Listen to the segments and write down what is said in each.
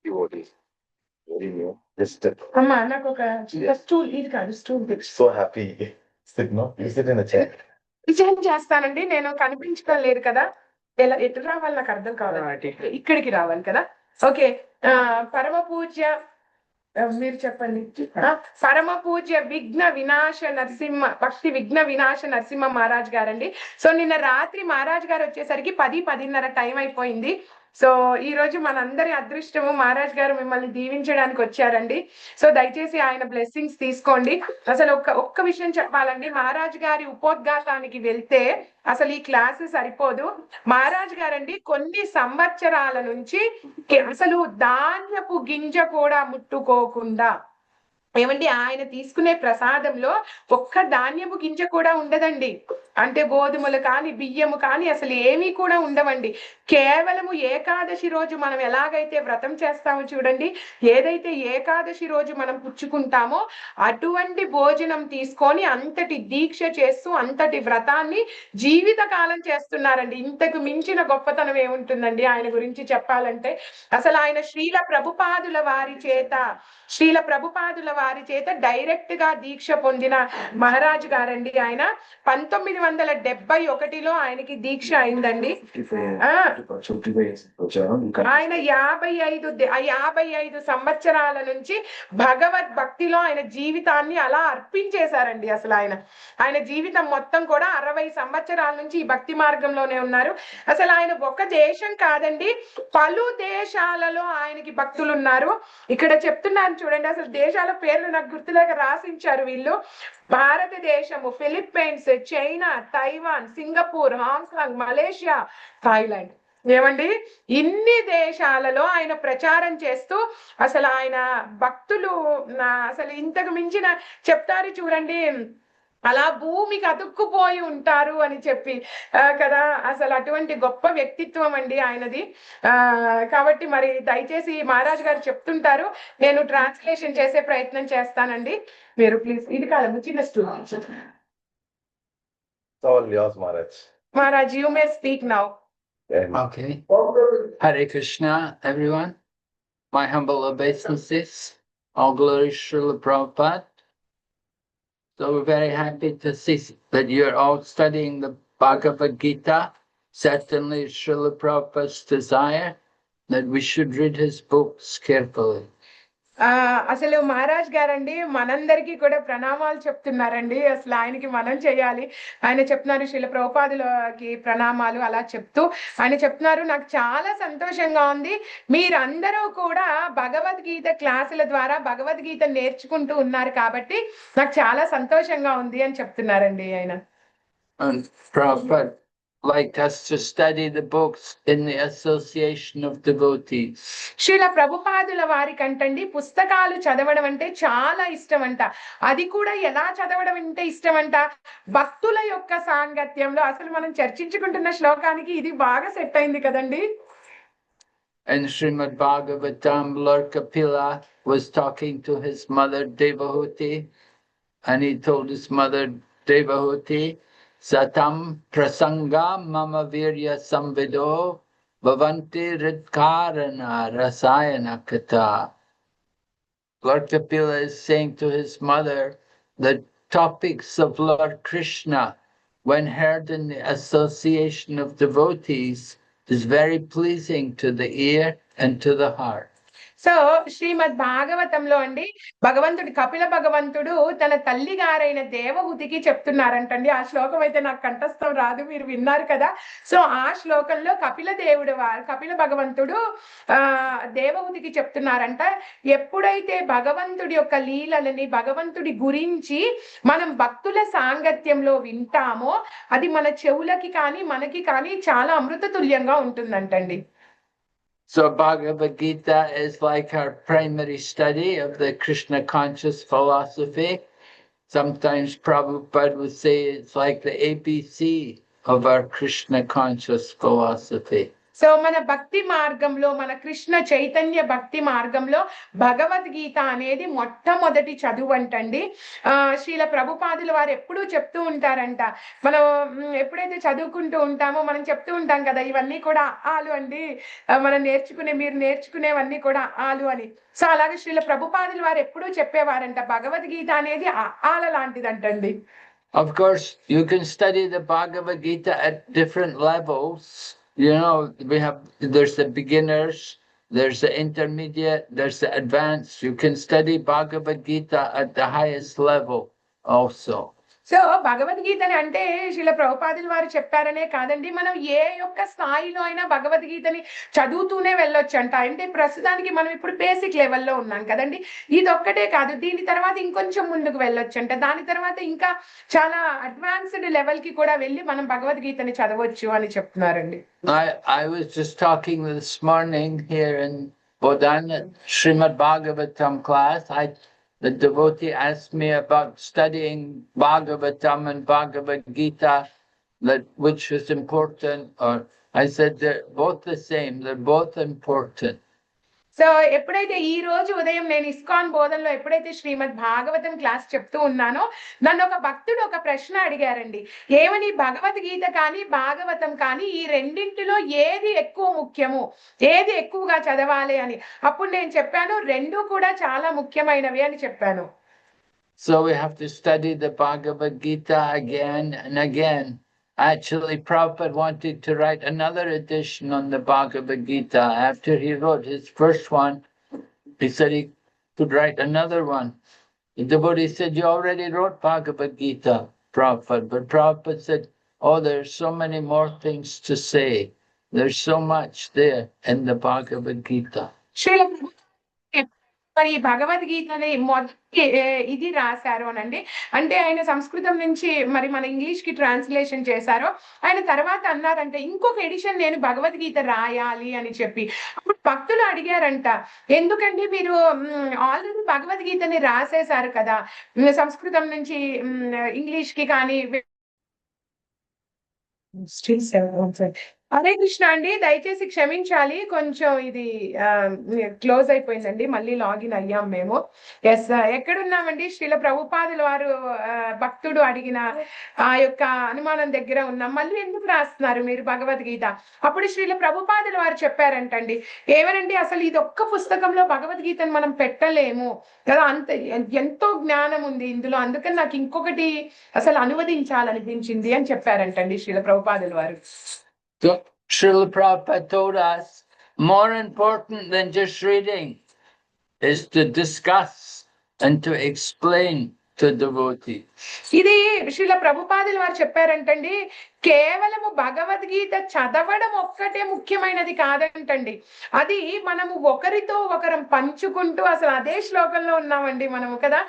devotees. Very new. Just అమ్మా నాకు ఒక స్టూల్, ఇది కాదు stool so happy. Sit no? You sit in a chair. విజయం చేస్తానండి. నేను కనిపించడం లేదు కదా, ఎలా ఎటు రావాలి నాకు అర్థం కావాలి. ఇక్కడికి రావాలి కదా. ఓకే. పరమ పూజ్య, మీరు చెప్పండి. పరమ పూజ్య విఘ్న వినాశ నరసింహ భక్తి విఘ్న వినాశ నరసింహ మహారాజ్ గారండి. సో నిన్న రాత్రి మహారాజ్ గారు వచ్చేసరికి 10-10:30 టైం అయిపోయింది. సో ఈ రోజు మనందరి అదృష్టము మహారాజ్ గారు మిమ్మల్ని దీవించడానికి వచ్చారండి. సో దయచేసి ఆయన బ్లెస్సింగ్స్ తీసుకోండి. అసలు ఒక్క విషయం చెప్పాలండి, మహారాజ్ గారి ఉపోద్ఘాతానికి వెళ్తే అసలు ఈ క్లాసు సరిపోదు. మహారాజ్ గారండి కొన్ని సంవత్సరాల నుంచి అసలు ధాన్యపు గింజ కూడా ముట్టుకోకుండా, ఏమండి ఆయన తీసుకునే ప్రసాదంలో ఒక్క ధాన్యపు గింజ కూడా ఉండదండి. అంటే గోధుమలు కానీ బియ్యము కానీ అసలు ఏమీ కూడా ఉండవండి. కేవలము ఏకాదశి రోజు మనం ఎలాగైతే వ్రతం చేస్తామో చూడండి, ఏదైతే ఏకాదశి రోజు మనం పుచ్చుకుంటామో అటువంటి భోజనం తీసుకొని అంతటి దీక్ష చేస్తూ అంతటి వ్రతాన్ని జీవిత కాలం చేస్తున్నారండి. ఇంతకు మించిన గొప్పతనం ఏముంటుందండి ఆయన గురించి చెప్పాలంటే. అసలు ఆయన శ్రీల ప్రభుపాదుల వారి చేత డైరెక్ట్ గా దీక్ష పొందిన మహారాజు గారండి. ఆయన 1971లో ఆయనకి దీక్ష అయిందండి. ఆయన 55 సంవత్సరాల నుంచి భగవద్ భక్తిలో ఆయన జీవితాన్ని అలా అర్పించేశారండి. అసలు ఆయన జీవితం మొత్తం కూడా 60 సంవత్సరాల నుంచి ఈ భక్తి మార్గంలోనే ఉన్నారు. అసలు ఆయన ఒక దేశం కాదండి, పలు దేశాలలో ఆయనకి భక్తులు ఉన్నారు. ఇక్కడ చెప్తున్నాను చూడండి, అసలు దేశాల పేర్లు నాకు గుర్తులేక రాసించారు వీళ్ళు. భారతదేశము, Philippines, China, Taiwan, Singapore, Hong Kong, Malaysia, Thailand. ఏమండి ఇన్ని దేశాలలో ఆయన ప్రచారం చేస్తూ అసలు ఆయన భక్తులు అసలు ఇంతకు మించిన చెప్తారు చూడండి, అలా భూమికి అతుక్కుపోయి ఉంటారు అని చెప్పి కదా. అసలు అటువంటి గొప్ప వ్యక్తిత్వం అండి ఆయనది. కాబట్టి మరి దయచేసి మహారాజ్ గారు చెప్తుంటారు, నేను ట్రాన్స్లేషన్ చేసే ప్రయత్నం చేస్తానండి. మీరు ప్లీజ్, ఇది కాదు చిన్న student. Maharaj, you may speak now. Okay. Hare Krishna, everyone. My humble obeisances. All glory Srila Prabhupada. So we're very happy to see that you're all studying the Bhagavad Gita. Certainly Srila Prabhupada's desire that we should read his books carefully. అసలు మహారాజ్ గారండి మనందరికీ కూడా ప్రణామాలు చెప్తున్నారండి. అసలు ఆయనకి మనం చేయాలి. ఆయన చెప్తున్నారు శ్రీల ప్రభుపాదులకి ప్రణామాలు అలా చెప్తూ ఆయన చెప్తున్నారు, నాకు చాలా సంతోషంగా ఉంది, మీరందరూ కూడా భగవద్గీత క్లాసుల ద్వారా భగవద్గీత నేర్చుకుంటూ ఉన్నారు కాబట్టి నాకు చాలా సంతోషంగా ఉంది అని చెప్తున్నారండి ఆయన. Like us to study the books in the association of devotees. Srila ప్రభుపాదుల వారి కంటండి పుస్తకాలు చదవడం అంటే చాలా ఇష్టం అంట. అది కూడా ఎలా చదవడం అంటే ఇష్టం అంట, భక్తుల యొక్క సాంగత్యంలో. అసలు మనం చర్చించుకుంటున్న శ్లోకానికి ఇది బాగా సెట్ అయింది కదండి. And Srimad Bhagavatam, Lord Kapila was talking to his mother Devahuti, and he told his mother Devahuti, Satam prasanga mama virya samvido bhavanti ridkarana rasayana kata. Lord Kapila is saying to his mother, the topics of Lord Krishna, when heard in the association of devotees, is very pleasing to the ear and to the heart. So శ్రీమద్ భాగవతంలో అండి భగవంతుడు కపిల భగవంతుడు తన తల్లి గారైన దేవహూతికి చెప్తున్నారంటండి. ఆ శ్లోకం అయితే నాకు కంఠస్థం రాదు, మీరు విన్నారు కదా. సో ఆ శ్లోకంలో కపిల భగవంతుడు దేవహూతికి చెప్తున్నారంట, ఎప్పుడైతే భగవంతుడి యొక్క లీలలని భగవంతుడి గురించి మనం భక్తుల సాంగత్యంలో వింటామో అది మన చెవులకి కానీ మనకి కానీ చాలా అమృత తుల్యంగా ఉంటుందంటండి. So Bhagavad Gita is like our primary study of the Krishna conscious philosophy. Sometimes Prabhupada would say it's like the ABC of our Krishna conscious philosophy. So మన భక్తి మార్గంలో, మన కృష్ణ చైతన్య భక్తి మార్గంలో భగవద్గీత అనేది మొట్టమొదటి చదువు అంటండి. శ్రీల ప్రభుపాదుల వారు ఎప్పుడూ చెప్తూ ఉంటారంట, మనం ఎప్పుడైతే చదువుకుంటూ ఉంటామో మనం చెప్తూ ఉంటాం కదా, ఇవన్నీ కూడా ఆలు అండి, మనం మీరు నేర్చుకునేవన్నీ కూడా ఆలు అని. సో అలాగే శ్రీల ప్రభుపాదుల వారు ఎప్పుడూ చెప్పేవారంట, భగవద్గీత అనేది ఆల లాంటిదంటండి. Of course, you can study the Bhagavad Gita at different levels. You know, there's the beginners, there's the intermediate, there's the advanced. You can study Bhagavad Gita at the highest level also. So భగవద్గీతని అంటే శ్రీల ప్రభుపాదుల వారు చెప్పారనే కాదండి, మనం ఏ యొక్క స్థాయిలో అయినా భగవద్గీతని చదువుతూనే వెళ్ళొచ్చు అంట. అంటే ప్రస్తుతానికి మనం ఇప్పుడు బేసిక్ లెవెల్లో ఉన్నాం కదండి, ఇది ఒక్కటే కాదు, దీని తర్వాత ఇంకొంచెం ముందుకు వెళ్ళొచ్చు అంట, దాని తర్వాత ఇంకా చాలా అడ్వాన్స్డ్ లెవెల్ కి కూడా వెళ్ళి మనం భగవద్గీతని చదవచ్చు అని చెప్తున్నారండి. I was just talking this morning here in Bodhana Srimad Bhagavatam class. The devotee asked me about studying Bhagavatam and Bhagavad Gita, which is important, or I said they're both the same, they're both important. So ఎప్పుడైతే ఈ రోజు ఉదయం నేను ISKCON బోధనలో ఎప్పుడైతే శ్రీమద్ Bhagavatam class చెప్తూ ఉన్నానో, నన్ను ఒక భక్తుడు ఒక ప్రశ్న అడిగారండి, ఏమని భగవద్గీత కానీ భాగవతం కానీ ఈ రెండింటిలో ఏది ఎక్కువ ముఖ్యము, ఏది ఎక్కువగా చదవాలి అని. అప్పుడు నేను చెప్పాను, రెండు కూడా చాలా ముఖ్యమైనవి అని చెప్పాను. So we have to study the Bhagavad Gita again and again. Actually, Prabhupada wanted to write another edition on the Bhagavad Gita. After he wrote his first one, he said he could write another one. The devotee said, you already wrote Bhagavad Gita, Prabhupada. But Prabhupada said, oh, there's so many more things to say. There's so much there in the Bhagavad Gita. మరి భగవద్గీతని మొదటి ఇది రాశారు అనండి, అంటే ఆయన సంస్కృతం నుంచి మరి మన ఇంగ్లీష్ కి ట్రాన్స్లేషన్ చేశారు. ఆయన తర్వాత అన్నారంటే ఇంకొక ఎడిషన్ నేను భగవద్గీత రాయాలి అని చెప్పి. అప్పుడు భక్తులు అడిగారంట, ఎందుకండి మీరు ఆల్రెడీ భగవద్గీతని రాసేశారు కదా, సంస్కృతం నుంచి ఇంగ్లీష్ కి కానీ. హరే కృష్ణ అండి, దయచేసి క్షమించాలి, కొంచెం ఇది క్లోజ్ అయిపోయిందండి, మళ్ళీ లాగిన్ అయ్యాం మేము. ఎస్, ఎక్కడున్నామండి? శ్రీల ప్రభుపాదుల వారు భక్తుడు అడిగిన ఆ యొక్క అనుమానం దగ్గర ఉన్నాం. మళ్ళీ ఎందుకు రాస్తున్నారు మీరు భగవద్గీత? అప్పుడు శ్రీల ప్రభుపాదుల వారు చెప్పారంటండి, ఏమనండి, అసలు ఇది ఒక్క పుస్తకంలో భగవద్గీతను మనం పెట్టలేము కదా, అంత ఎంతో జ్ఞానం ఉంది ఇందులో, అందుకని నాకు ఇంకొకటి అసలు అనువదించాలనిపించింది అని చెప్పారంటండి శ్రీల ప్రభుపాదుల వారు. So Srila Prabhupada told us, more important than just reading is to discuss and to explain to devotees. ఇది శ్రీల ప్రభుపాదుల వారు చెప్పారంటండి, కేవలము భగవద్గీత చదవడం ఒక్కటే ముఖ్యమైనది కాదంటండి, అది మనము ఒకరితో ఒకరం పంచుకుంటూ, అసలు అదే శ్లోకంలో ఉన్నామండి మనము కదా,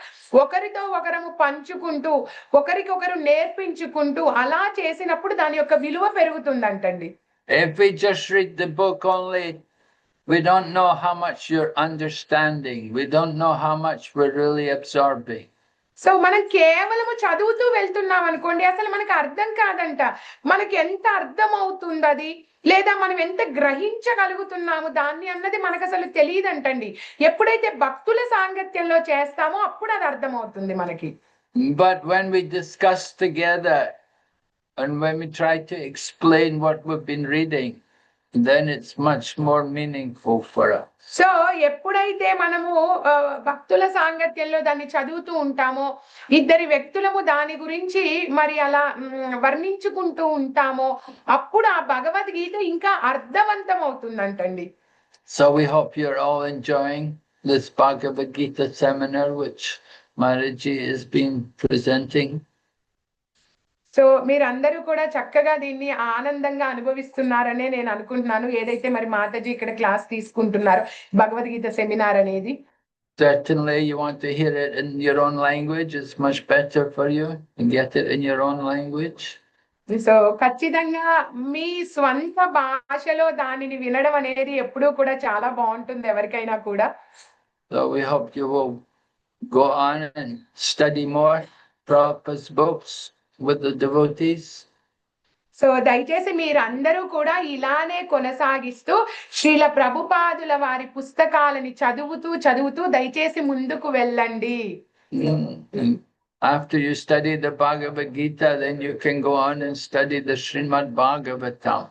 ఒకరితో ఒకరము పంచుకుంటూ ఒకరికొకరు నేర్పించుకుంటూ అలా చేసినప్పుడు దాని యొక్క విలువ పెరుగుతుందంటండి. If we just read the book only, we don't know how much you're understanding. We don't know how much we're really absorbing. So మనం కేవలము చదువుతూ వెళ్తున్నాం అనుకోండి, అసలు మనకు అర్థం కాదంట, మనకి ఎంత అర్థం అవుతుంది అది, లేదా మనం ఎంత గ్రహించగలుగుతున్నాము దాన్ని అన్నది మనకు అసలు తెలియదంటండి. ఎప్పుడైతే భక్తుల సాంగత్యంలో చేస్తామో అప్పుడు అది అర్థం అవుతుంది మనకి. But when we discuss together and when we try to explain what we've been reading, then it's much more meaningful for us. So ఎప్పుడైతే మనము భక్తుల సాంగత్యంలో దాన్ని చదువుతూ ఉంటామో, ఇద్దరి వ్యక్తులము దాని గురించి మరి అలా వర్ణించుకుంటూ ఉంటామో, అప్పుడు ఆ భగవద్గీత ఇంకా అర్థవంతం అవుతుందంటండి. So we hope you're all enjoying this Bhagavad Gita seminar which Maharaji has been presenting. So మీరందరూ కూడా చక్కగా దీన్ని ఆనందంగా అనుభవిస్తున్నారనే నేను అనుకుంటున్నాను, ఏదైతే మరి మాతాజీ ఇక్కడ క్లాస్ తీసుకుంటున్నారు భగవద్గీత సెమినార్ అనేది. Certainly you want to hear it in your own language, it's much better for you and get it in your own language. So ఖచ్చితంగా మీ స్వంత భాషలో దానిని వినడం అనేది ఎప్పుడూ కూడా చాలా బాగుంటుంది ఎవరికైనా కూడా. So we hope you will go on and study more Prabhupada's books with the devotees. So దయచేసి మీరందరూ కూడా ఇలానే కొనసాగిస్తూ శ్రీల ప్రభుపాదుల వారి పుస్తకాలని చదువుతూ దయచేసి ముందుకు వెళ్ళండి. And after you study the Bhagavad Gita, then you can go on and study the Srimad Bhagavatam.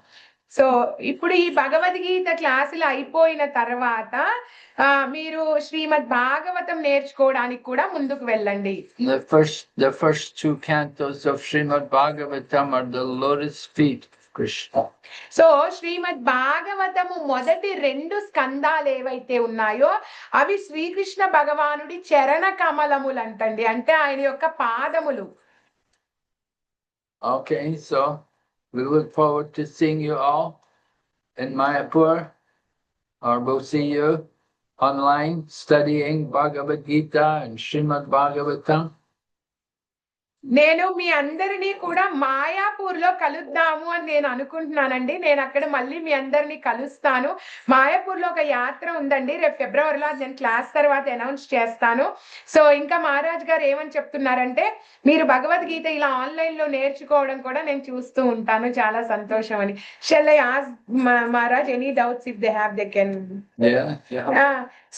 So ఇప్పుడు ఈ భగవద్గీత క్లాసులు అయిపోయిన తర్వాత మీరు శ్రీమద్ భాగవతం నేర్చుకోవడానికి కూడా ముందుకు వెళ్ళండి. The first two cantos of Srimad Bhagavatam are the lotus feet of Krishna. So Shrimad Bhagavatam మొదటి 2 స్కందాలు ఏవైతే ఉన్నాయో అవి శ్రీకృష్ణ భగవానుడి చరణ కమలములు అంటండి, అంటే ఆయన యొక్క పాదములు. Okay, so we look forward to seeing you all in Mayapur, or we'll see you online studying Bhagavad Gita and Srimad Bhagavatam. నేను మీ అందరినీ కూడా మాయాపూర్ లో కలుద్దాము అని నేను అనుకుంటున్నానండి. నేను అక్కడ మళ్ళీ మీ అందరినీ కలుస్తాను. మాయాపూర్ లో ఒక యాత్ర ఉందండి, రేపు ఫిబ్రవరిలో. అది నేను క్లాస్ తర్వాత అనౌన్స్ చేస్తాను. సో ఇంకా మహారాజ్ గారు ఏమని చెప్తున్నారంటే, మీరు భగవద్గీత ఇలా ఆన్లైన్ లో నేర్చుకోవడం కూడా నేను చూస్తూ ఉంటాను, చాలా సంతోషం అని. Shall I ask Maharaj any doubts if they have they can.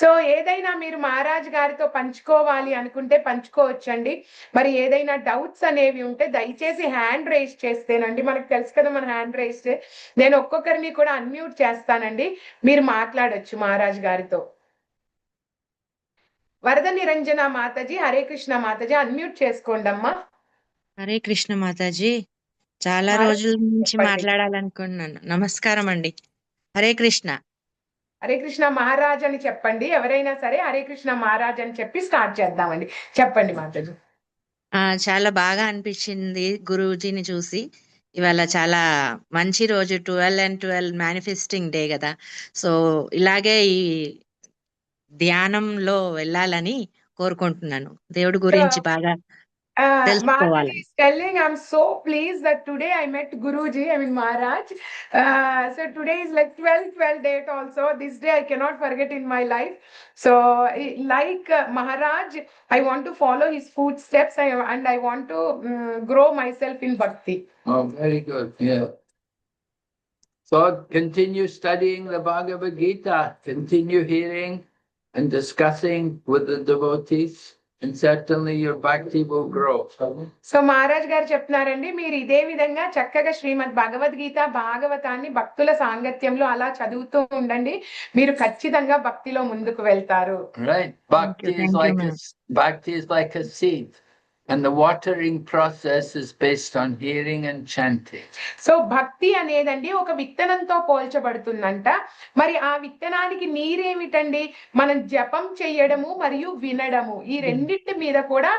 So ఏదైనా మీరు మహారాజ్ గారితో పంచుకోవాలి అనుకుంటే పంచుకోవచ్చండి. మరి ఏదైనా డౌట్స్ అనేవి ఉంటే దయచేసి హ్యాండ్ రైజ్ చేస్తేనండి, మనకు తెలుసు కదా మన హ్యాండ్ రైజ్ నేను ఒక్కొక్కరిని కూడా అన్మ్యూట్ చేస్తానండి, మీరు మాట్లాడొచ్చు మహారాజ్ గారితో. వరద నిరంజన మాతాజీ, హరే కృష్ణ మాతాజీ, అన్మ్యూట్ చేసుకోండి అమ్మా. హరే కృష్ణ మాతాజీ, చాలా రోజుల నుంచి మాట్లాడాలనుకున్నాను. నమస్కారం అండి. హరే కృష్ణ. హరే కృష్ణ మహారాజ్ అని చెప్పండి, ఎవరైనా సరే హరే కృష్ణ మహారాజ్ అని చెప్పి స్టార్ట్ చేద్దామండి. చెప్పండి మాతాజీ. చాలా బాగా అనిపించింది గురూజీని చూసి. ఇవాళ చాలా మంచి రోజు, 12/12 మేనిఫెస్టింగ్ డే కదా. సో ఇలాగే ఈ ధ్యానంలో వెళ్ళాలని కోరుకుంటున్నాను. దేవుడి గురించి బాగా Mataji is telling, I'm so pleased that today I met Guruji, I mean Maharaj. So today is like 12/12 date also. This day I cannot forget in my life. So like Maharaj, I want to follow his footsteps and I want to grow myself in bhakti. Oh, very good. Yeah. So continue studying the Bhagavad Gita, continue hearing and discussing with the devotees. And certainly your bhakti will grow. So Maharaj గారు చెప్తున్నారండి, మీరు ఇదే విధంగా చక్కగా శ్రీమద్ భగవద్గీత భాగవతాన్ని భక్తుల సాంగత్యంలో అలా చదువుతూ ఉండండి, మీరు ఖచ్చితంగా భక్తిలో ముందుకు వెళ్తారు. Right. Bhakti is like a seed. And the watering process is based on hearing and chanting. So భక్తి అనేదండి ఒక విత్తనంతో పోల్చబడుతుందంట. మరి ఆ విత్తనానికి నీరేమిటండి? మనం జపం చేయడము మరియు వినడము, ఈ రెండింటి మీద కూడా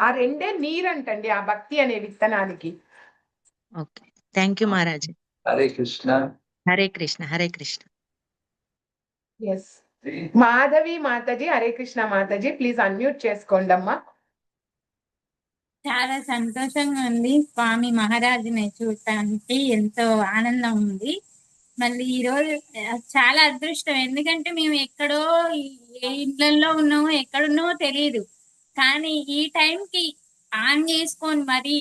ఆ రెండే నీరంటండి ఆ భక్తి అనే విత్తనానికి. Okay, thank you Maharaj. Hare Krishna. Hare Krishna. Hare Krishna. Yes Madhavi Mataji, Hare Krishna Mataji, please unmute చేసుకోండి అమ్మా. చాలా సంతోషంగా ఉంది స్వామి మహారాజుని చూడటానికి, ఎంతో ఆనందం ఉంది. మళ్ళీ ఈరోజు చాలా అదృష్టం, ఎందుకంటే మేము ఎక్కడో ఏ ఇళ్లలో ఉన్నామో ఎక్కడున్నామో తెలియదు, కానీ ఈ టైంకి ఆన్ చేసుకొని మరి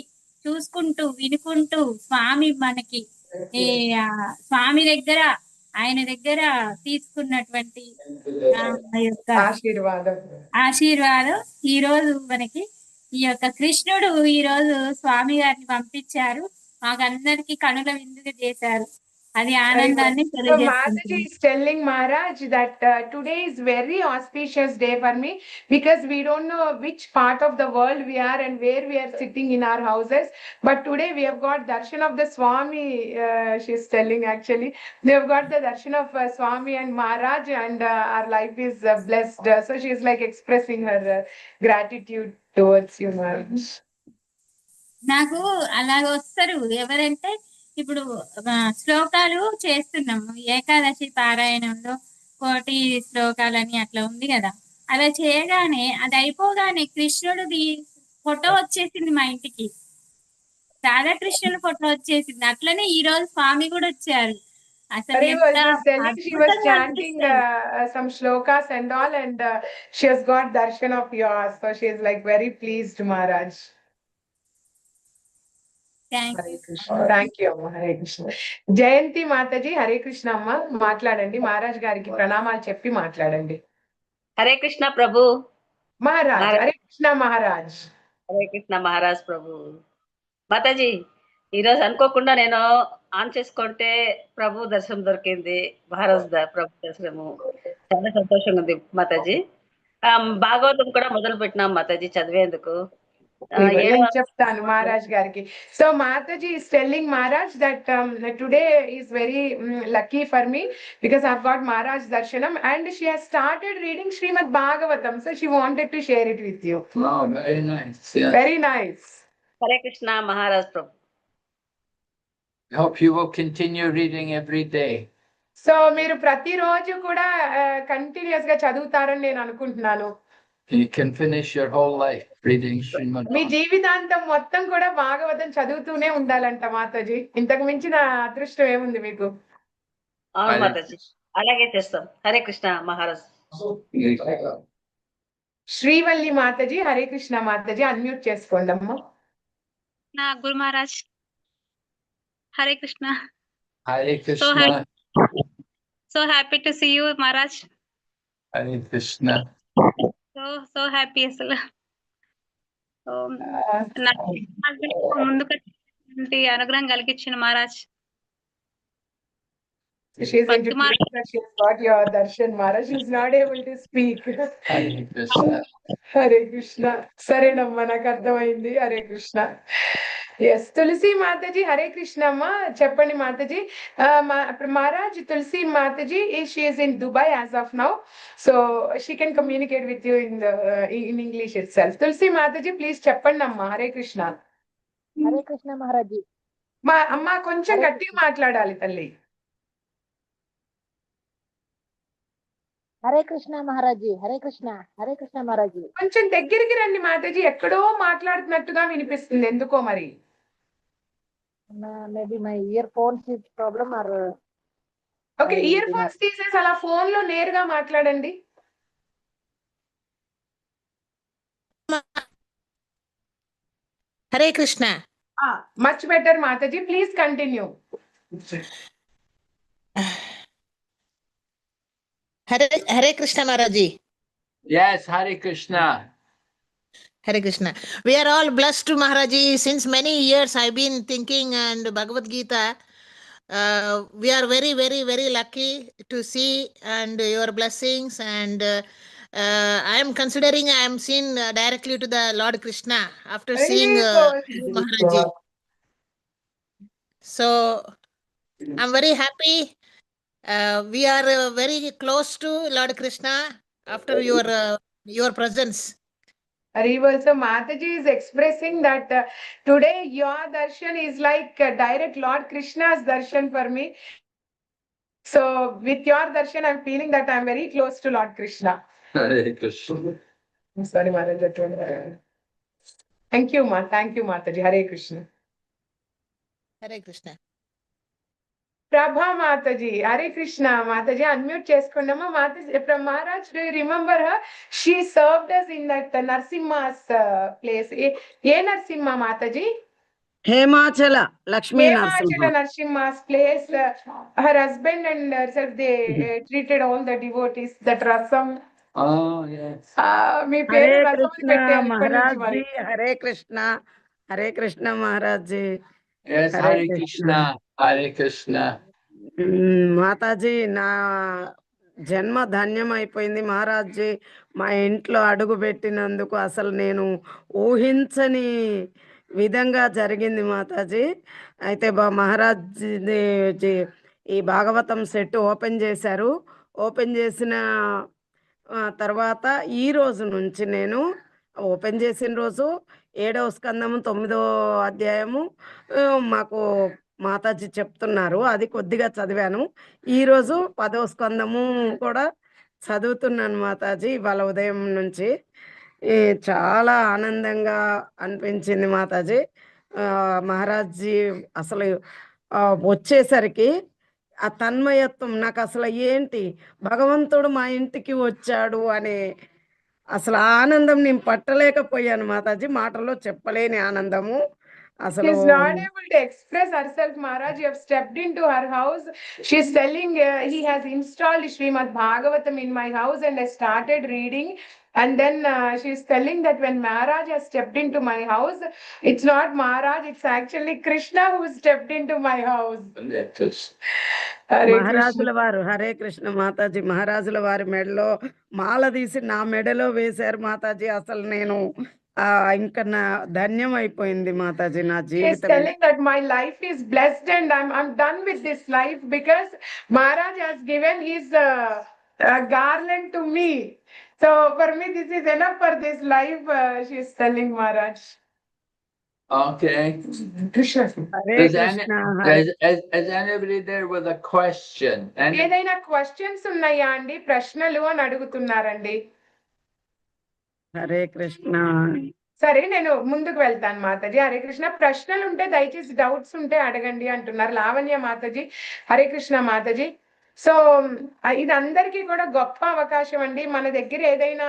చూసుకుంటూ వినుకుంటూ స్వామి మనకి స్వామి దగ్గర ఆయన దగ్గర తీసుకున్నటువంటి యొక్క ఆశీర్వాదం ఈ రోజు మనకి ఈ యొక్క కృష్ణుడు ఈ రోజు స్వామి గారిని పంపించారు, మాకందరికి కనుల విందుగా చేశారు. అది ఆనందాన్ని Mataji is telling Maharaj that today is very auspicious day for me because we don't know which part of the world we are and where we are sitting in our houses, but today we have got darshan of the Swami. She is telling actually they have got the darshan of Swami and Maharaj and our life is blessed. So she is like expressing her gratitude towards you, Maharaj. నాకు అలాగ వస్తారు ఎవరంటే, ఇప్పుడు శ్లోకాలు చేస్తున్నాము ఏకాదశి పారాయణంలో 1 శ్లోకాలని అట్లా ఉంది కదా, అలా చేయగానే అది అయిపోగానే కృష్ణుడిది ఫోటో వచ్చేసింది మా ఇంటికి, రాధాకృష్ణుల ఫోటో వచ్చేసింది. అట్లనే ఈ రోజు స్వామి కూడా వచ్చారు. She was chanting some shlokas and all, and she has got darshan of yours, so she is like very pleased, Maharaj. Thank Hare Krishna. Thank you అమ్మ. హరే కృష్ణ. జయంతి మాతాజీ హరే కృష్ణ అమ్మ, మాట్లాడండి. మహారాజ్ గారికి ప్రణామాలు చెప్పి మాట్లాడండి. హరే కృష్ణ ప్రభు. మహారాజ్ హరే కృష్ణ మహారాజ్. హరే కృష్ణ మహారాజ్ ప్రభు. మాతాజీ, ఈరోజు అనుకోకుండా నేను ఆన్ చేసుకుంటే ప్రభు దర్శనం దొరికింది. మహారాజ్ ప్రభు దర్శనము చాలా సంతోషంగా ఉంది మాతాజీ. భాగవతం కూడా మొదలు పెట్టినాం మాతాజీ చదివేందుకు. నేను చెప్తాను మహారాజ్ గారికి. So Mataji is telling Maharaj that today is very lucky for me because I've got Maharaj darshanam and she has started reading Srimad Bhagavatam, so she wanted to share it with you. Wow, very nice. Yeah. Very nice. Hare Krishna Maharaj Prabhu. I hope you will continue reading every day. So మీరు ప్రతిరోజు కూడా continuous గా చదువుతారని నేను అనుకుంటున్నాను. You can finish your whole life reading Srimad me Bhagavatam. జీవితాంతం మొత్తం కూడా భాగవతం చదువుతూనే ఉండాలంట మాతాజీ. ఇంతకు మించిన అదృష్టం ఏముంది మీకు? అవును మాతాజీ, అలాగే చేస్తాం. హరే కృష్ణ మహారాజ్. శ్రీవల్లి మాతాజీ హరే కృష్ణ మాతాజీ, అన్మ్యూట్ చేసుకోండి అమ్మా. నా గురు Maharaj Hare Krishna. Hare Krishna. So happy to see you Maharaj. Hare Krishna. So happy అసలు. ముందుకు అనుగ్రహం కలిగించిన Maharaj. She's she has got your darshan Maharaj. She's not able to speak. Hare Krishna. Hare Krishna. సరేనమ్మా, నాకు అర్థమైంది. హరే కృష్ణ. ఎస్ తులసి మాతాజీ హరే కృష్ణ అమ్మా, చెప్పండి మాతాజీ. మహారాజ్ తులసి Mataji she is in Dubai as of now, so she can communicate with you in English itself. Tulasi Mataji please చెప్పండి అమ్మా. హరే కృష్ణ. హరే కృష్ణ మహారాజీ. మా అమ్మ కొంచెం గట్టిగా మాట్లాడాలి తల్లి. హరే కృష్ణ మహారాజీ. హరే కృష్ణ. హరే కృష్ణ మహారాజీ. కొంచెం దగ్గరికి రండి మాతాజీ, ఎక్కడో మాట్లాడుతున్నట్టుగా వినిపిస్తుంది ఎందుకో మరి. Maybe my earphones is problem or. Okay, earphones తీసేసి అలా ఫోన్ లో నేరుగా మాట్లాడండి. హరే కృష్ణ. మచ్ బెటర్ మాతాజీ, ప్లీజ్ కంటిన్యూ. హరే కృష్ణ మహారాజీ. Yes, Hare Krishna. Hare Krishna. We are all blessed, Maharaji. Since many years I've been thinking and Bhagavad Gita. We are very, very, very lucky to see and your blessings. And I am considering I am seen directly to the Lord Krishna after seeing Maharaji. So I'm very happy. We are very close to Lord Krishna after your presence. So Mataji is expressing that today your darshan is like direct Lord Krishna's darshan for me. So with your darshan I'm feeling that I'm very close to Lord Krishna. Hare Krishna. I'm sorry Maharaj. Thank you Ma. Thank you Mataji. Hare Krishna. Hare Krishna. Prabha Mataji, Hare Krishna. Mataji, unmute cheskondama. Mataji, from Maharaj, do you remember her? She served us in that Narsimha's place. Ye Narsimha Mataji? Hemachala Lakshmi Hemachala Narsimha's place. Her husband and herself, they treated all the devotees. That rasam. Oh, yes. Me peru Hare rasam Krishna Maharaj Ji. Hare Krishna. Hare Krishna Maharaj Ji. Yes, Hare Krishna. Hare Krishna. Mataji, నా జన్మ ధన్యం అయిపోయింది మహారాజ్జీ. మా ఇంట్లో అడుగు పెట్టినందుకు అసలు నేను ఊహించని విధంగా జరిగింది మాతాజీ. అయితే మహారాజ్జీ ఈ భాగవతం సెట్ ఓపెన్ చేశారు. ఓపెన్ చేసిన తర్వాత ఈ రోజు నుంచి నేను ఓపెన్ చేసిన రోజు 7వ స్కందము 9వ అధ్యాయము మాకు మాతాజీ చెప్తున్నారు. అది కొద్దిగా చదివాను. ఈరోజు 10వ స్కందము కూడా చదువుతున్నాను మాతాజీ. ఇవాళ ఉదయం నుంచి చాలా ఆనందంగా అనిపించింది మాతాజీ. మహారాజ్జీ అసలు వచ్చేసరికి ఆ తన్మయత్వం నాకు అసలు ఏంటి, భగవంతుడు మా ఇంటికి వచ్చాడు అనే అసలు ఆనందం నేను పట్టలేకపోయాను మాతాజీ. మాటల్లో చెప్పలేని ఆనందము. అసలు She's not able to express herself, Maharaj. You have stepped into her house. She's telling he has installed Srimad Bhagavatam in my house and I started reading. And then she's telling that when Maharaj has stepped into my house, it's not Maharaj, it's actually Krishna who stepped into my house. Let us. Hare మహారాజుల Krishna. వారు హరే కృష్ణ మాతాజీ మహారాజుల వారి మెడలో మాల తీసి నా మెడలో వేశారు మాతాజీ. అసలు నేను ఇంకా నా ధన్యం అయిపోయింది మాతాజీ నా She's జీవితం. telling that my life is blessed and I'm done with this life because Maharaj has given his garland to me. So for me, this is enough for this life, she's telling Maharaj. Okay. Krishna. Hare Does Krishna Hare is anybody there with a question? And ఏదైనా questions ఉన్నాయా అండి? ప్రశ్నలు అని అడుగుతున్నారండి. హరే కృష్ణ. సరే నేను ముందుకు వెళ్తాను మాతాజీ. హరే కృష్ణ. ప్రశ్నలు ఉంటే దయచేసి డౌట్స్ ఉంటే అడగండి అంటున్నారు లావణ్య మాతాజీ. హరే కృష్ణ మాతాజీ. సో ఇది అందరికీ కూడా గొప్ప అవకాశం అండి. మన దగ్గర ఏదైనా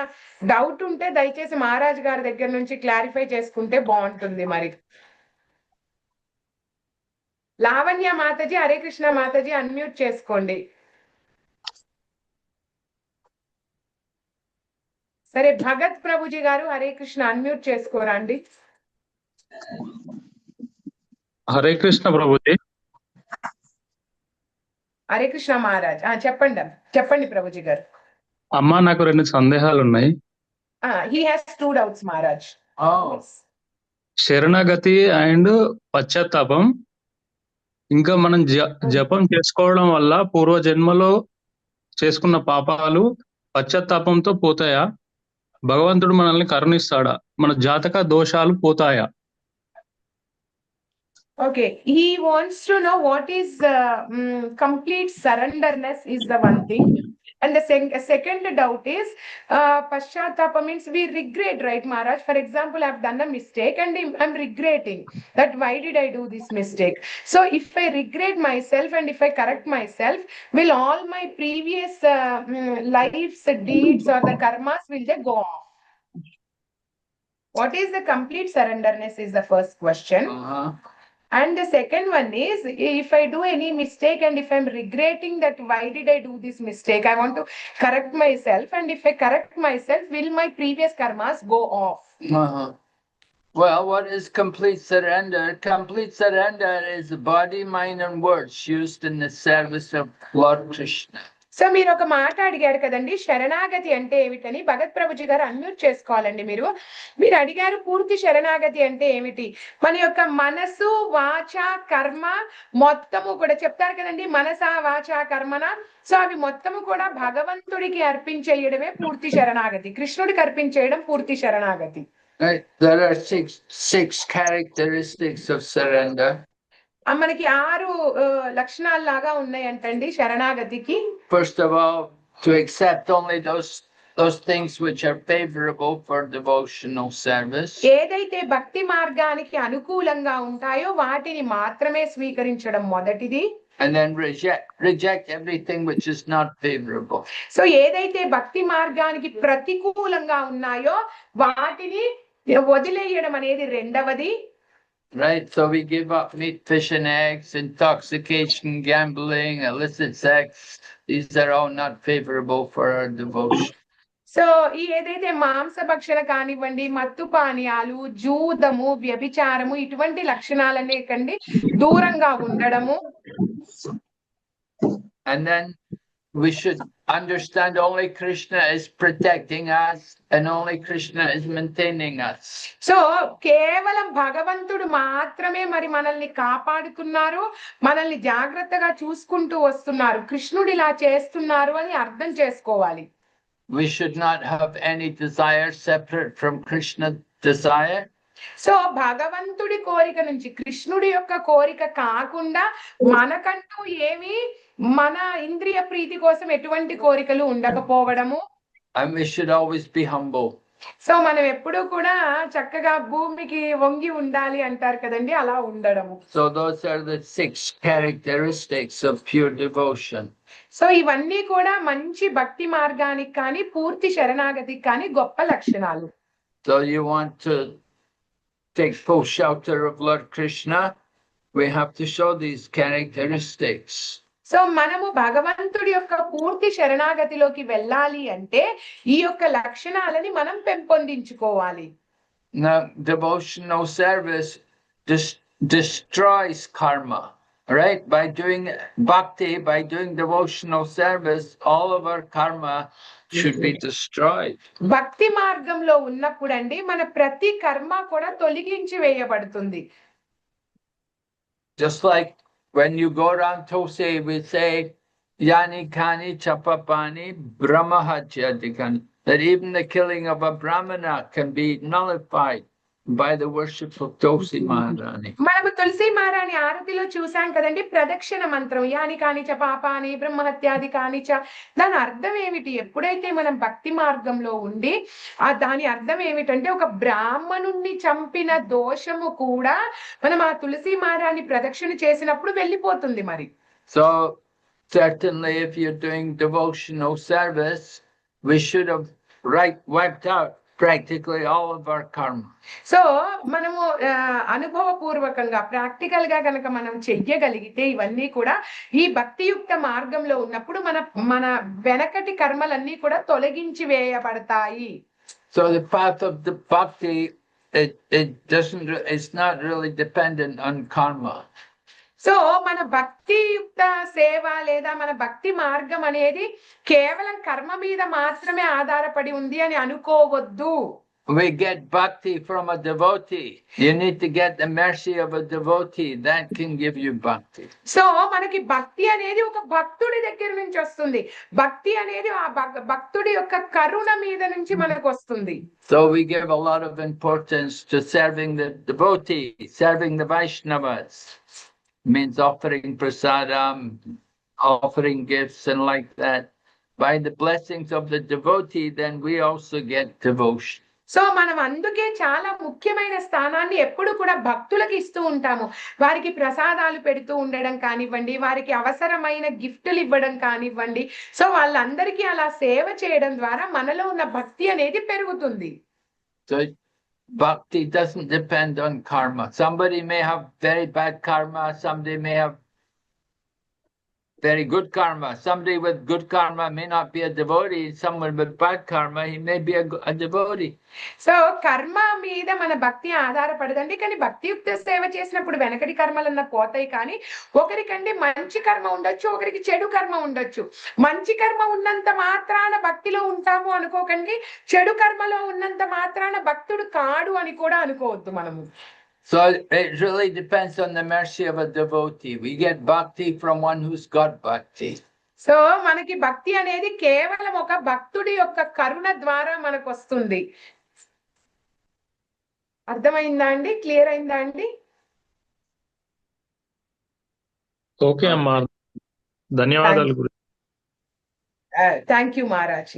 డౌట్ ఉంటే దయచేసి మహారాజ్ గారి దగ్గర నుంచి క్లారిఫై చేసుకుంటే బాగుంటుంది. మరి లావణ్య మాతాజీ, హరే కృష్ణ మాతాజీ అన్మ్యూట్ చేసుకోండి. సరే భగత్ ప్రభుజీ గారు హరే కృష్ణ అన్మ్యూట్ చేసుకోరా అండి. హరే కృష్ణ ప్రభుజీ. హరే కృష్ణ మహారాజ్ చెప్పండి ప్రభుజీ గారు. అమ్మా నాకు 2 సందేహాలు ఉన్నాయి. He has 2 doubts Maharaj. శరణాగతి అండ్ పశ్చాత్తాపం. ఇంకా మనం జపం చేసుకోవడం వల్ల పూర్వజన్మలో చేసుకున్న పాపాలు పశ్చాత్తాపంతో పోతాయా? భగవంతుడు మనల్ని కరుణిస్తాడా? మన జాతక దోషాలు పోతాయా? Okay, he wants to know what is complete surrenderness is the one thing. And the second doubt is Paschattapa means we regret, right Maharaj? For example, I've done a mistake and I'm regretting that why did I do this mistake? So if I regret myself and if I correct myself, will all my previous life's deeds or the karmas will they go off? What is the complete surrenderness is the first question. And the second one is, if I do any mistake and if I'm regretting that why did I do this mistake, I want to correct myself. And if I correct myself, will my previous karmas go off? Well, what is complete surrender? Complete surrender is the body, mind, and words used in the service of Lord Krishna. So మీరు ఒక మాట అడిగారు కదండి, శరణాగతి అంటే ఏమిటని. భగత్ ప్రభుజీ గారు unmute చేసుకోవాలండి. మీరు అడిగారు పూర్తి శరణాగతి అంటే ఏమిటి. మన యొక్క మనసు, వాచ, కర్మ మొత్తము కూడా చెప్తారు కదండి, మనస వాచ కర్మన. సో అవి మొత్తము కూడా భగవంతుడికి అర్పించేయడమే పూర్తి శరణాగతి. కృష్ణుడికి అర్పించేయడం పూర్తి శరణాగతి. Right. There are six characteristics of surrender. మనకి 6 లక్షణాలు లాగా ఉన్నాయంటండి శరణాగతికి. First of all, to accept only those things which are favorable for devotional service. ఏదైతే భక్తి మార్గానికి అనుకూలంగా ఉంటాయో వాటిని మాత్రమే స్వీకరించడం మొదటిది. And then reject everything which is not favorable. So ఏదైతే భక్తి మార్గానికి ప్రతికూలంగా ఉన్నాయో వాటిని వదిలేయడం అనేది రెండవది. Right, so we give up meat, fish and eggs, intoxication, gambling, illicit sex. These are all not favorable for our devotion. So ఈ ఏదైతే మాంసభక్షణ కానివ్వండి, మత్తు పానీయాలు, జూదము, వ్యభిచారము ఇటువంటి లక్షణాలనే కండి దూరంగా ఉండడము. And then we should understand only Krishna is protecting us and only Krishna is maintaining us. So కేవలం భగవంతుడు మాత్రమే మరి మనల్ని కాపాడుతున్నారు, మనల్ని జాగ్రత్తగా చూసుకుంటూ వస్తున్నారు, కృష్ణుడు ఇలా చేస్తున్నారు అని అర్థం చేసుకోవాలి. We should not have any desire separate from Krishna's desire. So భగవంతుడి కోరిక నుంచి కృష్ణుడి యొక్క కోరిక కాకుండా మనకంటూ ఏమి మన ఇంద్రియ ప్రీతి కోసం ఎటువంటి కోరికలు ఉండకపోవడము. And we should always be humble. So మనం ఎప్పుడూ కూడా చక్కగా భూమికి వంగి ఉండాలి అంటారు కదండి, అలా ఉండడము. So those are the 6 characteristics of pure devotion. So ఇవన్నీ కూడా మంచి భక్తి మార్గానికి కానీ పూర్తి శరణాగతికి కానీ గొప్ప లక్షణాలు. So you want to take full shelter of Lord Krishna, we have to show these characteristics. So మనము భగవంతుడి యొక్క పూర్తి శరణాగతిలోకి వెళ్ళాలి అంటే ఈ యొక్క లక్షణాలని మనం పెంపొందించుకోవాలి. Now, devotional service destroys karma, right? By doing bhakti, by doing devotional service, all of our karma should be destroyed. భక్తి మార్గంలో ఉన్నప్పుడండి మన ప్రతి కర్మ కూడా తొలగించి వేయబడుతుంది. Just like when you go around Tulsi, we say, Yani Kani Chapapani Brahmahachyatikani, that even the killing of a Brahmana can be nullified by the worship of Tulsi Maharani. మనము తులసి మహారాణి ఆరతిలో చూసాం కదండి, ప్రదక్షిణ మంత్రం యాని కానిచ పాపాని బ్రహ్మహత్యాది కానిచ. దాని అర్థం ఏమిటి? ఎప్పుడైతే మనం భక్తి మార్గంలో ఉండి దాని అర్థం ఏమిటంటే ఒక బ్రాహ్మణుణ్ణి చంపిన దోషము కూడా మనం ఆ తులసి మహారాణి ప్రదక్షిణ చేసినప్పుడు వెళ్ళిపోతుంది. మరి So certainly if you're doing devotional service, we should have wiped out practically all of our karma. So మనము అనుభవపూర్వకంగా ప్రాక్టికల్ గా కనుక మనం చెయ్యగలిగితే ఇవన్నీ కూడా ఈ భక్తియుక్త మార్గంలో ఉన్నప్పుడు మన వెనకటి కర్మలన్నీ కూడా తొలగించి వేయబడతాయి. So the path of the bhakti, it's not really dependent on karma. So మన భక్తియుక్త సేవ లేదా మన భక్తి మార్గం అనేది కేవలం కర్మ మీద మాత్రమే ఆధారపడి ఉంది అని అనుకోవద్దు. We get bhakti from a devotee. You need to get the mercy of a devotee. That can give you bhakti. So మనకి భక్తి అనేది ఒక భక్తుడి దగ్గర నుంచి వస్తుంది. భక్తి అనేది ఆ భక్తుడి యొక్క కరుణ మీద నుంచి మనకు వస్తుంది. So we give a lot of importance to serving the devotee, serving the Vaishnavas. Means offering prasadam, offering gifts and like that. By the blessings of the devotee, then we also get devotion. So మనం అందుకే చాలా ముఖ్యమైన స్థానాన్ని ఎప్పుడు కూడా భక్తులకు ఇస్తూ ఉంటాము. వారికి ప్రసాదాలు పెడుతూ ఉండడం కానివ్వండి, వారికి అవసరమైన గిఫ్టులు ఇవ్వడం కానివ్వండి. సో వాళ్ళందరికీ అలా సేవ చేయడం ద్వారా మనలో ఉన్న భక్తి అనేది పెరుగుతుంది. So bhakti doesn't depend on karma. Somebody may have very bad karma, somebody may have very good karma. Somebody with good karma may not be a devotee. Someone with bad karma, he may be a devotee. So కర్మ మీద మన భక్తి ఆధారపడదండి. కానీ భక్తియుక్త సేవ చేసినప్పుడు వెనకటి కర్మలన్న పోతాయి. కానీ ఒకరికండి మంచి కర్మ ఉండొచ్చు, ఒకరికి చెడు కర్మ ఉండొచ్చు. మంచి కర్మ ఉన్నంత మాత్రాన భక్తిలో ఉంటాము అనుకోకండి, చెడు కర్మలో ఉన్నంత మాత్రాన భక్తుడు కాడు అని కూడా అనుకోవద్దు మనము. So it really depends on the mercy of a devotee. We get bhakti from one who's got bhakti. So మనకి భక్తి అనేది కేవలం ఒక భక్తుడి యొక్క కరుణ ద్వారా మనకు వస్తుంది. అర్థమైందా అండి? క్లియర్ అయిందా అండి? ఓకే అమ్మా, ధన్యవాదాలు గురు. థ్యాంక్ యూ మహారాజ్.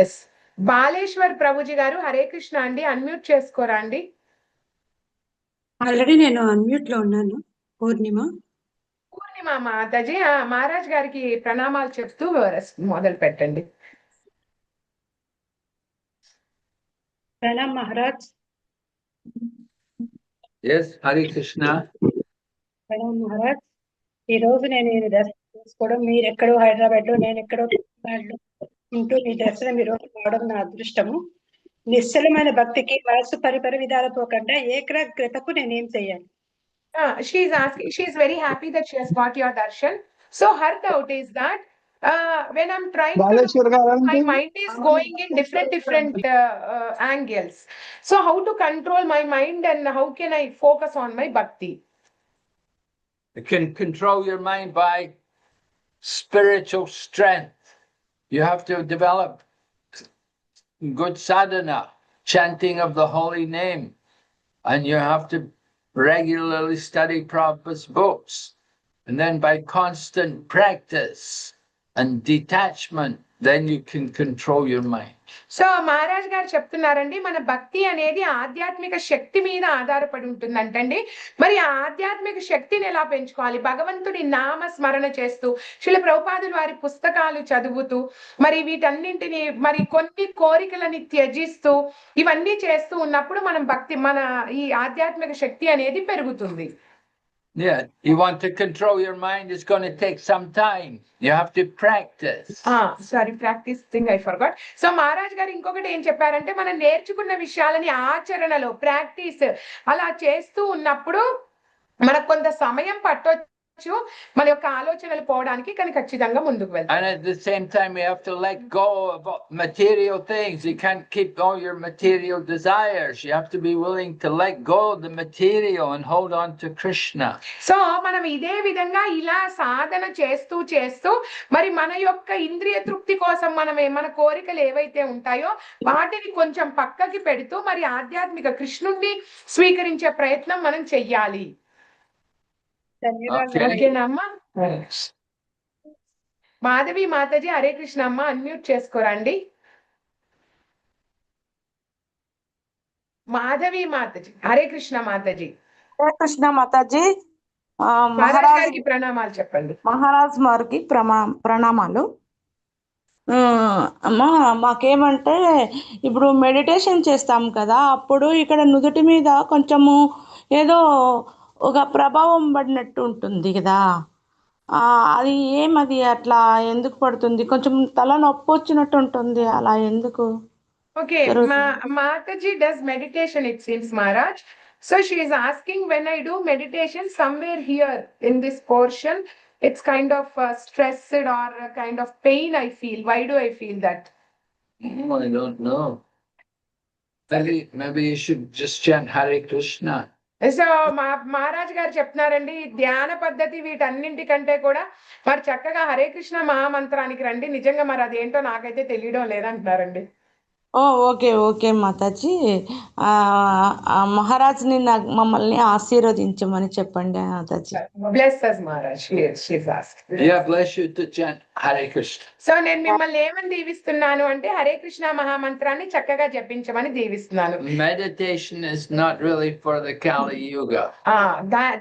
ఎస్, బాలేశ్వర్ ప్రభుజీ గారు హరే కృష్ణ అండి, అన్మ్యూట్ చేసుకోరా అండి. ఆల్రెడీ నేను అన్మ్యూట్ లో ఉన్నాను. పూర్ణిమ మాతాజీ మహారాజ్ గారికి ప్రణామాలు చెప్తూ మొదలు పెట్టండి. Pranam Maharaj. Yes, Hare Krishna. Pranam Maharaj. ఈ రోజు నేను దర్శనం చేసుకోవడం, మీరు ఎక్కడో హైదరాబాద్ లో, నేను ఎక్కడో ఉంటూ మీ దర్శనం ఈ రోజు కావడం నా అదృష్టము. నిశ్చలమైన భక్తికి మనసు పరిపరి విధాల పోకుండా ఏకాగ్రతకు నేనేం చేయాలి? She is very happy that she has got your darshan. So her doubt is that when I'm trying to, my mind is going in different angles. So how to control my mind and how can I focus on my bhakti? You can control your mind by spiritual strength. You have to develop good sadhana, chanting of the holy name, and you have to regularly study Prabhupada's books. And then by constant practice and detachment then you can control your mind. So Maharaj గారు చెప్తున్నారండి, మన భక్తి అనేది ఆధ్యాత్మిక శక్తి మీద ఆధారపడి ఉంటుందంటండి. మరి ఆ ఆధ్యాత్మిక శక్తిని ఎలా పెంచుకోవాలి? భగవంతుడి నామ స్మరణ చేస్తూ, శ్రీల ప్రభుపాదుల వారి పుస్తకాలు చదువుతూ, మరి వీటన్నింటిని, మరి కొన్ని కోరికలని త్యజిస్తూ, ఇవన్నీ చేస్తూ ఉన్నప్పుడు మనం మన ఈ ఆధ్యాత్మిక శక్తి అనేది పెరుగుతుంది. Yeah, you want to control your mind, it's going to take some time. You have to practice. Sorry, practice thing I forgot. So Maharaj గారు ఇంకొకటి ఏం చెప్పారంటే, మనం నేర్చుకున్న విషయాలని ఆచరణలో ప్రాక్టీస్ అలా చేస్తూ ఉన్నప్పుడు మనకు కొంత సమయం పట్టొచ్చు మన యొక్క ఆలోచనలు పోవడానికి, కానీ ఖచ్చితంగా ముందుకు వెళ్తాం. And at the same time, you have to let go of material things. You can't keep all your material desires. You have to be willing to let go of the material and hold on to Krishna. So మనం ఇదే విధంగా ఇలా సాధన చేస్తూ చేస్తూ మరి మన యొక్క ఇంద్రియ తృప్తి కోసం మన కోరికలు ఏవైతే ఉంటాయో వాటిని కొంచెం పక్కకి పెడుతూ మరి ఆధ్యాత్మిక కృష్ణుణ్ణి స్వీకరించే ప్రయత్నం మనం చెయ్యాలి. ఓకేనమ్మా. మాధవి మాతాజీ, హరే కృష్ణ అమ్మ, అన్మ్యూట్ చేసుకోరండి. మాధవి మాతాజీ, హరే కృష్ణ మాతాజీ. హరే కృష్ణ మాతాజీ. మహారాజ్ గారికి ప్రణామాలు చెప్పండి. మహారాజ్ గారికి ప్రణామాలు. అమ్మా, మాకేమంటే ఇప్పుడు మెడిటేషన్ చేస్తాం కదా, అప్పుడు ఇక్కడ నుదుటి మీద కొంచెము ఏదో ఒక ప్రభావం పడినట్టు ఉంటుంది కదా, అది ఏమది అట్లా ఎందుకు పడుతుంది? కొంచెం తల నొప్పి వచ్చినట్టు ఉంటుంది, అలా ఎందుకు? Okay, Mataji does meditation, it seems, Maharaj. So she is asking, when I do meditation somewhere here in this portion, it's kind of stressed or a kind of pain I feel. Why do I feel that? Oh, I don't know. Maybe you should just chant Hare Krishna. So Maharaj గారు చెప్తున్నారండి, ధ్యాన పద్ధతి వీటన్నింటికంటే కూడా మరి చక్కగా హరే కృష్ణ మహామంత్రానికి రండి. నిజంగా మరి అదేంటో నాకైతే తెలియడం లేదంటున్నారండి. ఓకే ఓకే మాతాజీ. మహారాజ్ని మమ్మల్ని ఆశీర్వదించమని చెప్పండి మాతాజీ. Bless us, Maharaj. She's asked. Yeah, bless you to chant Hare Krishna. So నేను మిమ్మల్ని ఏమని దీవిస్తున్నాను అంటే, హరే కృష్ణ మహామంత్రాన్ని చక్కగా జపించమని దీవిస్తున్నాను. Meditation is not really for the Kali Yuga.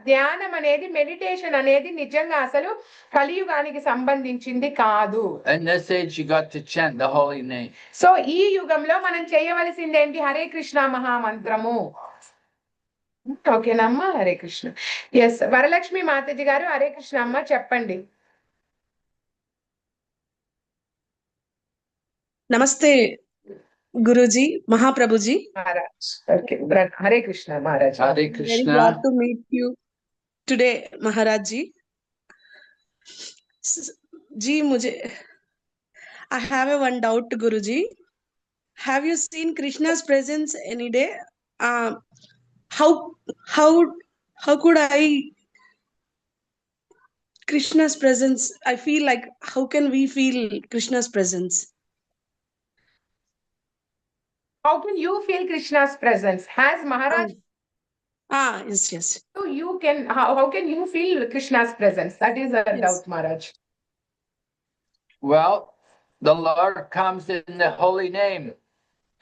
ధ్యానం అనేది, మెడిటేషన్ అనేది నిజంగా అసలు కలియుగానికి సంబంధించింది కాదు. In this age, you got to chant the holy name. So ఈ యుగంలో మనం చేయవలసింది ఏంటి? హరే కృష్ణ మహామంత్రము. ఓకేనమ్మా, హరే కృష్ణ. ఎస్, వరలక్ష్మి మాతాజీ గారు, హరే కృష్ణ అమ్మ, చెప్పండి. నమస్తే గురుజీ, మహాప్రభుజీ. మహారాజ్, ఓకే, హరే కృష్ణ మహారాజ్. Hare Very Krishna. glad to meet you today, Maharaj ji. जी, मुझे I have a one doubt, Guruji. Have you seen Krishna's presence any day? How could I Krishna's presence? I feel like, how can we feel Krishna's presence? How can you feel Krishna's presence? Has Maharaj? Yes. So you can. How can you feel Krishna's presence? That is a doubt, Maharaj. Well, the Lord comes in the holy name.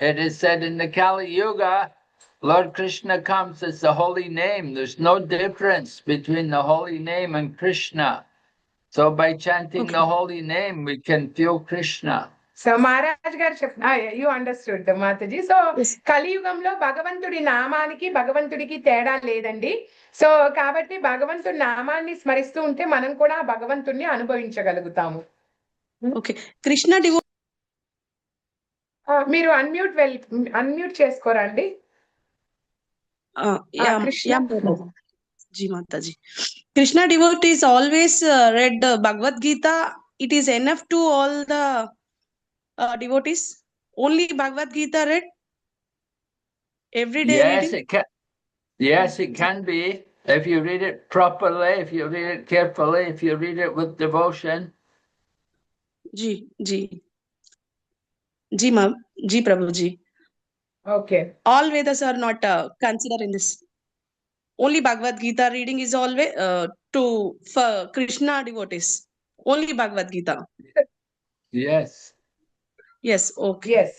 It is said in the Kali Yuga, Lord Krishna comes as the holy name. There's no difference between the holy name and Krishna. So by chanting the holy name, we can feel Krishna. So Maharaj గారు you understood Mataji. So కలియుగంలో భగవంతుడి నామానికి భగవంతుడికి తేడా లేదండి. So కాబట్టి భగవంతుడి నామాన్ని స్మరిస్తూ ఉంటే మనం కూడా భగవంతుడిని అనుభవించగలుగుతాము. ఓకే, కృష్ణ మీరు అన్మ్యూట్ చేసుకోరండి. जी माताजी. Krishna devotees always read Bhagavad Gita. It is enough to all the devotees. Only Bhagavad Gita read every day. Yes, it can be if you read it properly, if you read it carefully, if you read it with devotion. जी Prabhuji. Okay. All Vedas are not considered in this. Only Bhagavad Gita reading is always for Krishna devotees. Only Bhagavad Gita. Yes. Yes, okay. Yes.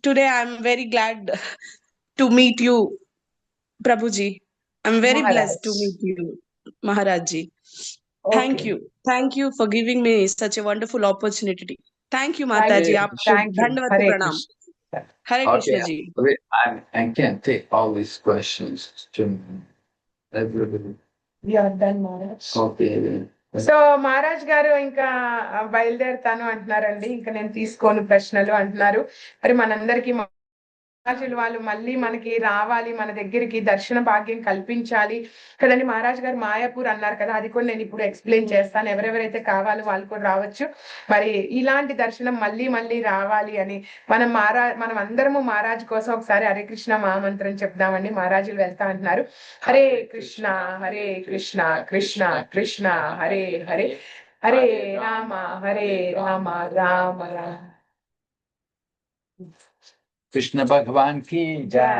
Today I'm very glad to meet you, Prabhuji. I'm very blessed to Maharaj. meet you, Maharajji. Thank Okay. you. Thank you for giving me such a wonderful opportunity. Thank you, Thank Mataji. you. Aapko Thank you. धन्यवाद Hare pranam. Krishna. Hare Krishna Okay, ji. I can't take all these questions to everybody. We are done, Maharaj. Okay. So Maharaj గారు ఇంకా బయలుదేరుతాను అంటున్నారండి. ఇంకా నేను తీసుకోను ప్రశ్నలు అంటున్నారు. మరి మనందరికి మహారాజులు వాళ్ళు మళ్ళీ మనకి రావాలి, మన దగ్గరికి దర్శన భాగ్యం కల్పించాలి కదండి. మహారాజ్ గారు మాయాపూర్ అన్నారు కదా, అది కూడా నేను ఇప్పుడు ఎక్స్ప్లెయిన్ చేస్తాను. ఎవరెవరైతే కావాలో వాళ్ళు కూడా రావచ్చు. మరి ఇలాంటి దర్శనం మళ్ళీ మళ్ళీ రావాలి అని మనం అందరము మహారాజ్ కోసం ఒకసారి హరే కృష్ణ మహామంత్రం చెప్దామండి. మహారాజులు వెళ్తా అంటున్నారు. Hare Krishna Krishna Krishna Hare Hare, Hare Rama Rama Rama. Krishna Bhagavan ki jai.